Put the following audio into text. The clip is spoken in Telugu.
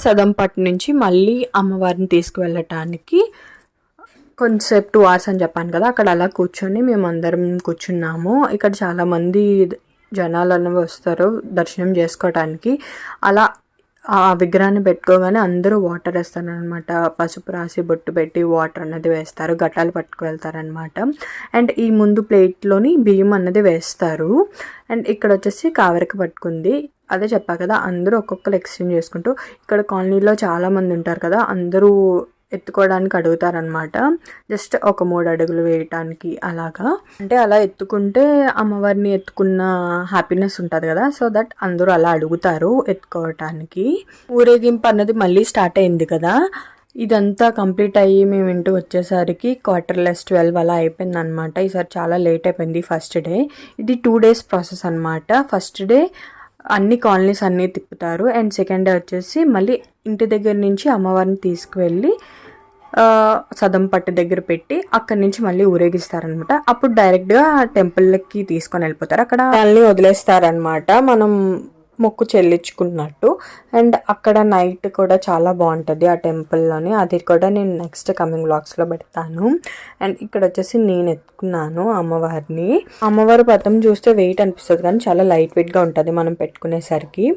సదంపట్టు నుంచి మళ్ళీ అమ్మవారిని తీసుకువెళ్ళటానికి కొంతసేపు 2 hours అని చెప్పాను కదా, అక్కడ అలా కూర్చొని మేము అందరం కూర్చున్నాము. ఇక్కడ చాలామంది జనాలు అనేవి వస్తారు దర్శనం చేసుకోవటానికి. అలా ఆ విగ్రహాన్ని పెట్టుకోగానే అందరూ వాటర్ వేస్తారనమాట. పసుపు రాసి బొట్టు పెట్టి వాటర్ అన్నది వేస్తారు, ఘటాలు పట్టుకు వెళ్తారనమాట. అండ్ ఈ ముందు ప్లేట్లోని బియ్యం అన్నది వేస్తారు. అండ్ ఇక్కడ వచ్చేసి కావరికి పట్టుకుంది. అదే చెప్పా కదా, అందరూ ఒక్కొక్కరు ఎక్స్చేంజ్ చేసుకుంటూ, ఇక్కడ కాలనీలో చాలామంది ఉంటారు కదా, అందరూ ఎత్తుకోవడానికి అడుగుతారనమాట. జస్ట్ ఒక 3 అడుగులు వేయటానికి అలాగా. అంటే అలా ఎత్తుకుంటే అమ్మవారిని ఎత్తుకున్న హ్యాపీనెస్ ఉంటుంది కదా, సో దట్ అందరూ అలా అడుగుతారు ఎత్తుకోవటానికి. ఊరేగింపు అన్నది మళ్ళీ స్టార్ట్ అయింది కదా. ఇదంతా కంప్లీట్ అయ్యి మేము ఇంటికి వచ్చేసరికి 12:15 అలా అయిపోయింది అనమాట. ఈసారి చాలా లేట్ అయిపోయింది ఫస్ట్ డే. ఇది 2 days ప్రాసెస్ అనమాట. ఫస్ట్ డే అన్ని కాలనీస్ అన్నీ తిప్పుతారు. అండ్ సెకండ్ డే వచ్చేసి మళ్ళీ ఇంటి దగ్గర నుంచి అమ్మవారిని తీసుకువెళ్ళి సదంపట్టు దగ్గర పెట్టి అక్కడి నుంచి మళ్ళీ ఊరేగిస్తారనమాట. అప్పుడు డైరెక్ట్గా టెంపుల్కి తీసుకొని వెళ్ళిపోతారు. అక్కడ వాళ్ళని వదిలేస్తారనమాట మనం మొక్కు చెల్లించుకున్నట్టు. అండ్ అక్కడ నైట్ కూడా చాలా బాగుంటుంది ఆ టెంపుల్లోని. అది కూడా నేను నెక్స్ట్ కమింగ్ వ్లాగ్స్లో పెడతాను. అండ్ ఇక్కడ వచ్చేసి నేను ఎత్తుకున్నాను అమ్మవారిని. అమ్మవారి పథం చూస్తే వెయిట్ అనిపిస్తుంది కానీ చాలా లైట్ వెయిట్గా ఉంటుంది మనం పెట్టుకునేసరికి.